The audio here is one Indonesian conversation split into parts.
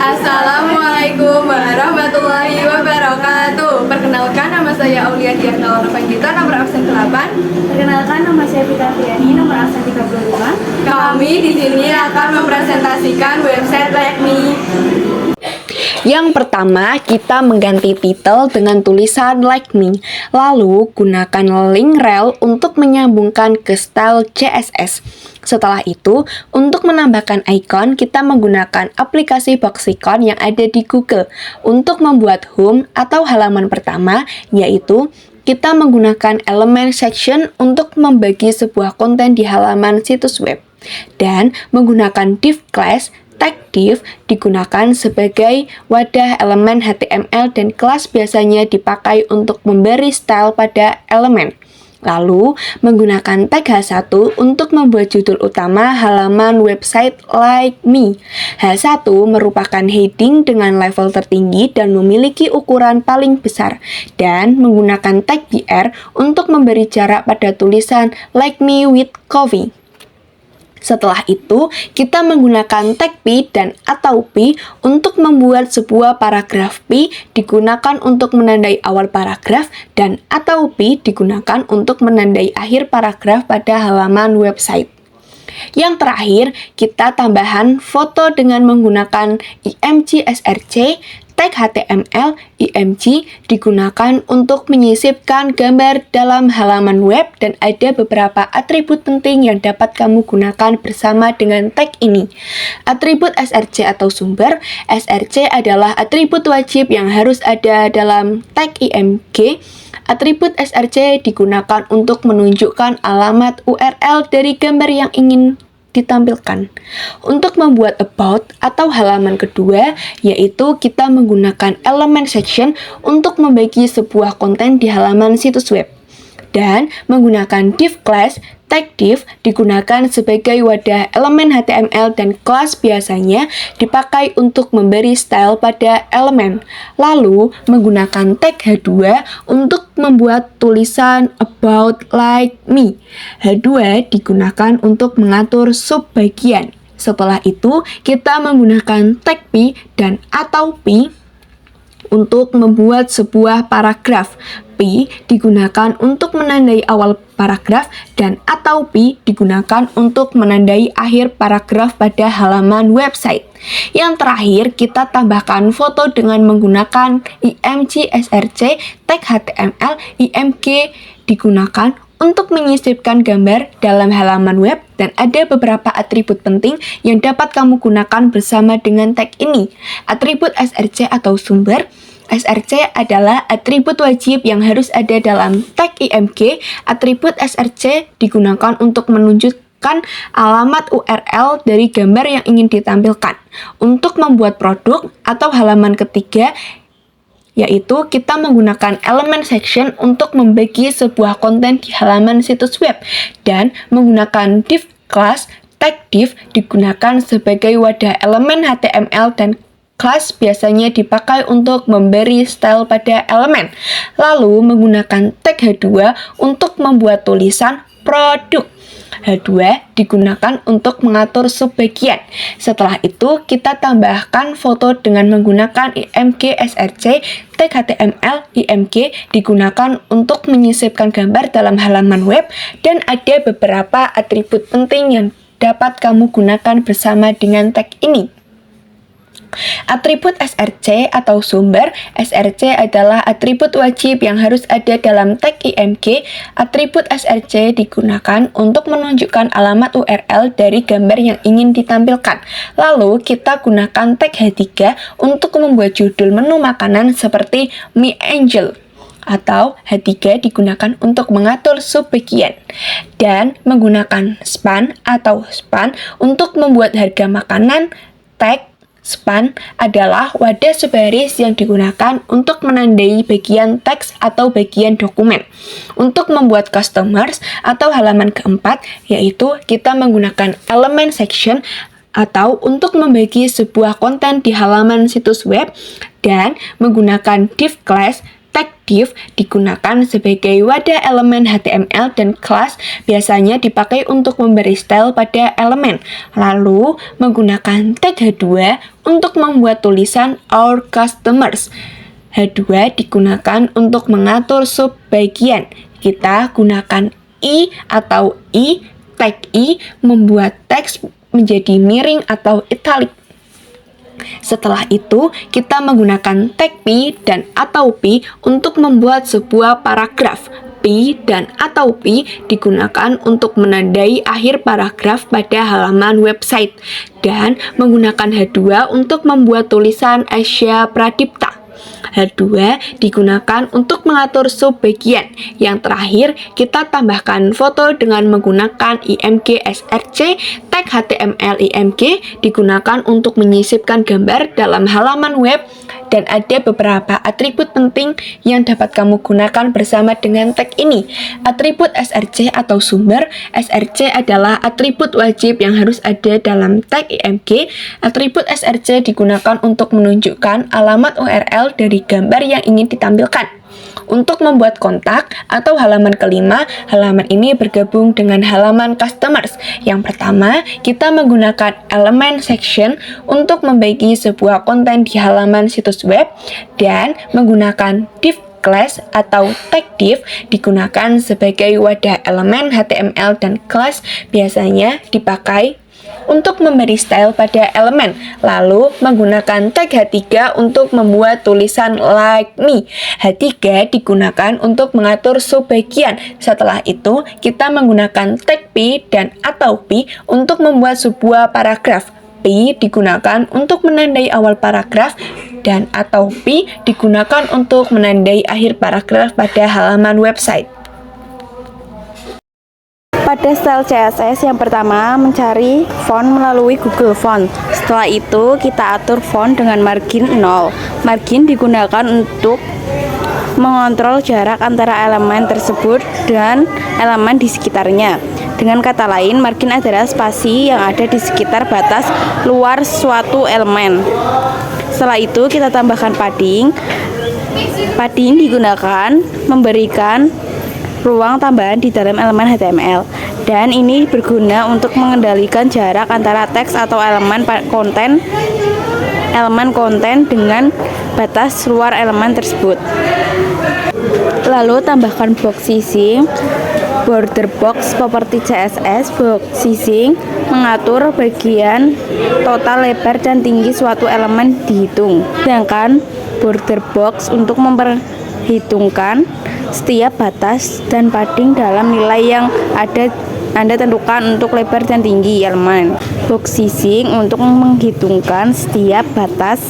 Assalamualaikum warahmatullahi wabarakatuh. Perkenalkan, nama saya Aulia Diana Panggita, nomor absen 8. Perkenalkan, nama saya Vita Fiani, nomor absen 35. Kami di sini akan mempresentasikan website Like Me. Yang pertama, kita mengganti titel dengan tulisan Like Me. Lalu, gunakan link rel untuk menyambungkan ke style CSS. Setelah itu, untuk menambahkan icon, kita menggunakan aplikasi Boxicon yang ada di Google. Untuk membuat home atau halaman pertama, yaitu kita menggunakan elemen section untuk membagi sebuah konten di halaman situs web. Dan menggunakan div class, tag div digunakan sebagai wadah elemen HTML dan kelas biasanya dipakai untuk memberi style pada elemen. Lalu, menggunakan tag H1 untuk membuat judul utama halaman website Like Me. H1 merupakan heading dengan level tertinggi dan memiliki ukuran paling besar. Dan menggunakan tag BR untuk memberi jarak pada tulisan Like Me with Coffee. Setelah itu, kita menggunakan tag P dan atau P untuk membuat sebuah paragraf. P digunakan untuk menandai awal paragraf dan atau P digunakan untuk menandai akhir paragraf pada halaman website. Yang terakhir, kita tambahan foto dengan menggunakan img src. Tag HTML img digunakan untuk menyisipkan gambar dalam halaman web dan ada beberapa atribut penting yang dapat kamu gunakan bersama dengan tag ini. Atribut src atau sumber. Src adalah atribut wajib yang harus ada dalam tag img. Atribut src digunakan untuk menunjukkan alamat URL dari gambar yang ingin ditampilkan. Untuk membuat about atau halaman kedua, yaitu kita menggunakan elemen section untuk membagi sebuah konten di halaman situs web. Dan menggunakan div class, tag div digunakan sebagai wadah elemen HTML dan kelas biasanya dipakai untuk memberi style pada elemen. Lalu, menggunakan tag H2 untuk membuat tulisan about like me. H2 digunakan untuk mengatur subbagian. Setelah itu, kita menggunakan tag P dan atau P untuk membuat sebuah paragraf. P digunakan untuk menandai awal paragraf dan atau P digunakan untuk menandai akhir paragraf pada halaman website. Yang terakhir, kita tambahkan foto dengan menggunakan img src, tag HTML, img digunakan untuk menyisipkan gambar dalam halaman web dan ada beberapa atribut penting yang dapat kamu gunakan bersama dengan tag ini. Atribut src atau sumber. src adalah atribut wajib yang harus ada dalam tag img. Atribut src digunakan untuk menunjukkan alamat URL dari gambar yang ingin ditampilkan. Untuk membuat produk atau halaman ketiga, yaitu kita menggunakan elemen section untuk membagi sebuah konten di halaman situs web dan menggunakan div class. Tag div digunakan sebagai wadah elemen HTML dan kelas biasanya dipakai untuk memberi style pada elemen. Lalu menggunakan tag H2 untuk membuat tulisan produk. H2 digunakan untuk mengatur subbagian. Setelah itu, kita tambahkan foto dengan menggunakan img src. Tag HTML img digunakan untuk menyisipkan gambar dalam halaman web dan ada beberapa atribut penting yang dapat kamu gunakan bersama dengan tag ini. Atribut src atau sumber. src adalah atribut wajib yang harus ada dalam tag img. Atribut src digunakan untuk menunjukkan alamat URL dari gambar yang ingin ditampilkan. Lalu kita gunakan tag H3 untuk membuat judul menu makanan seperti mie angel. Atau H3 digunakan untuk mengatur subbagian. Dan menggunakan span atau span untuk membuat harga makanan. Tag span adalah wadah sebaris yang digunakan untuk menandai bagian teks atau bagian dokumen. Untuk membuat customers atau halaman keempat, yaitu kita menggunakan elemen section atau untuk membagi sebuah konten di halaman situs web dan menggunakan div class. Tag div digunakan sebagai wadah elemen HTML dan kelas biasanya dipakai untuk memberi style pada elemen. Lalu, menggunakan tag H2 untuk membuat tulisan Our Customers. H2 digunakan untuk mengatur subbagian. Kita gunakan I atau I, tag I, membuat teks menjadi miring atau italic. Setelah itu, kita menggunakan tag P dan atau P untuk membuat sebuah paragraf. P dan atau P digunakan untuk menandai akhir paragraf pada halaman website dan menggunakan H2 untuk membuat tulisan Asya Pradipta. H2 digunakan untuk mengatur subbagian. Yang terakhir, kita tambahkan foto dengan menggunakan IMG SRC. Tag HTML IMG digunakan untuk menyisipkan gambar dalam halaman web, dan ada beberapa atribut penting yang dapat kamu gunakan bersama dengan tag ini. Atribut SRC atau sumber. SRC adalah atribut wajib yang harus ada dalam tag IMG. Atribut SRC digunakan untuk menunjukkan alamat URL dari gambar yang ingin ditampilkan. Untuk membuat kontak atau halaman kelima, halaman ini bergabung dengan halaman customers. Yang pertama, kita menggunakan elemen section untuk membaiki sebuah konten di halaman situs web, dan menggunakan div class atau tag div digunakan sebagai wadah elemen HTML, dan class biasanya dipakai untuk memberi style pada elemen. Lalu menggunakan tag H3 untuk membuat tulisan like me. H3 digunakan untuk mengatur subbagian. Setelah itu, kita menggunakan tag P dan atau P untuk membuat sebuah paragraf. P digunakan untuk menandai awal paragraf, dan atau P digunakan untuk menandai akhir paragraf pada halaman website. Pada style CSS, yang pertama mencari font melalui Google Font. Setelah itu kita atur font dengan margin 0. Margin digunakan untuk mengontrol jarak antara elemen tersebut dan elemen di sekitarnya. Dengan kata lain, margin adalah spasi yang ada di sekitar batas luar suatu elemen. Setelah itu kita tambahkan padding. Padding digunakan memberikan ruang tambahan di dalam elemen HTML, dan ini berguna untuk mengendalikan jarak antara teks atau elemen konten dengan batas luar elemen tersebut. Lalu tambahkan box sizing. Border box properti CSS. Box sizing mengatur bagian total lebar dan tinggi suatu elemen dihitung, sedangkan border box untuk memperhitungkan setiap batas dan padding dalam nilai yang Anda tentukan untuk lebar dan tinggi elemen. Box sizing untuk menghitungkan setiap batas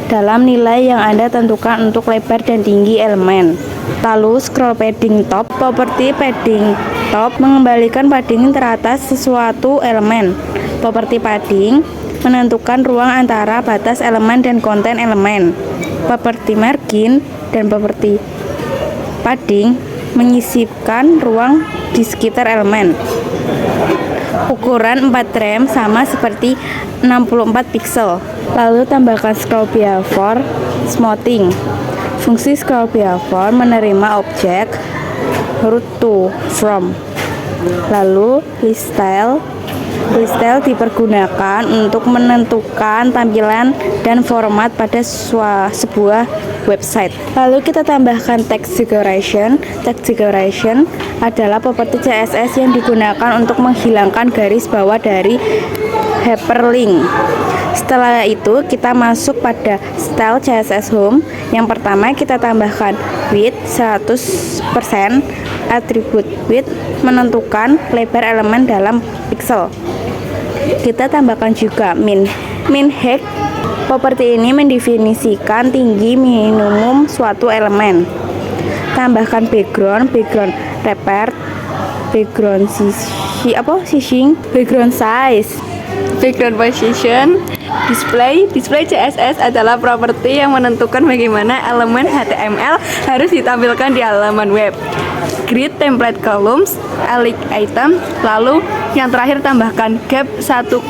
dalam nilai yang Anda tentukan untuk lebar dan tinggi elemen. Lalu scroll padding top. Properti padding top mengembalikan padding teratas sesuatu elemen. Properti padding menentukan ruang antara batas elemen dan konten elemen. Properti margin dan properti padding menyisipkan ruang di sekitar elemen. Ukuran 4 rem sama seperti 64 pixel. Lalu tambahkan scroll behavior smoothing. Fungsi scroll behavior menerima objek root to from. Lalu list style. List style dipergunakan untuk menentukan tampilan dan format pada sebuah website. Lalu kita tambahkan text decoration. Text decoration adalah properti CSS yang digunakan untuk menghilangkan garis bawah dari hyperlink. Setelah itu kita masuk pada style CSS home. Yang pertama kita tambahkan width 100%. Atribut width menentukan lebar elemen dalam pixel. Kita tambahkan juga min height. Properti ini mendefinisikan tinggi minimum suatu elemen. Tambahkan background wrapper, background sizing, background size, background position. Display CSS adalah properti yang menentukan bagaimana elemen HTML harus ditampilkan di halaman web. Grid template columns, elite item. Lalu yang terakhir tambahkan gap 1,5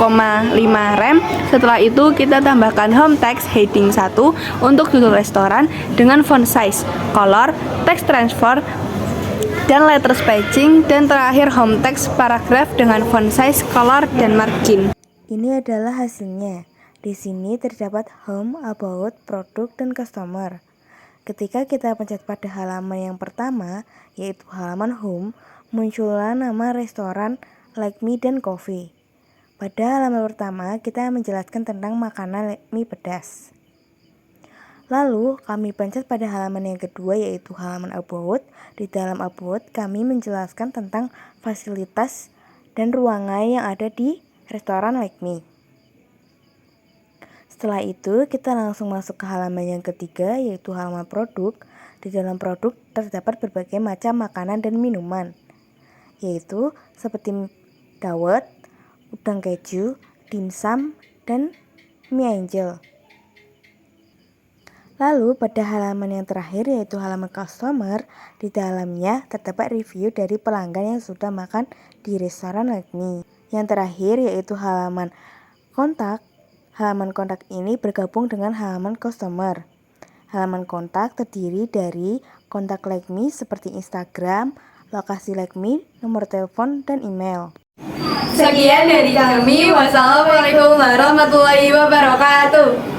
rem. Setelah itu kita tambahkan home text heading 1 untuk judul restoran dengan font size, color, text transfer, dan letter spacing. Dan terakhir home text paragraph dengan font size, color, dan margin. Ini adalah hasilnya. Di sini terdapat home, about, produk, dan customer. Ketika kita pencet pada halaman yang pertama, yaitu halaman home, muncullah nama restoran Like Me dan Coffee. Pada halaman pertama, kita menjelaskan tentang makanan mie pedas. Lalu, kami pencet pada halaman yang kedua, yaitu halaman about. Di dalam about, kami menjelaskan tentang fasilitas dan ruangan yang ada di restoran Like Me. Setelah itu, kita langsung masuk ke halaman yang ketiga, yaitu halaman produk. Di dalam produk terdapat berbagai macam makanan dan minuman, yaitu seperti dawet, udang keju, dimsum, dan mie angel. Lalu pada halaman yang terakhir, yaitu halaman customer, di dalamnya terdapat review dari pelanggan yang sudah makan di restoran Like Me. Yang terakhir yaitu halaman kontak. Halaman kontak ini bergabung dengan halaman customer. Halaman kontak terdiri dari kontak Like Me seperti Instagram, lokasi Like Me, nomor telepon, dan email. Sekian dari kami. Wassalamualaikum warahmatullahi wabarakatuh.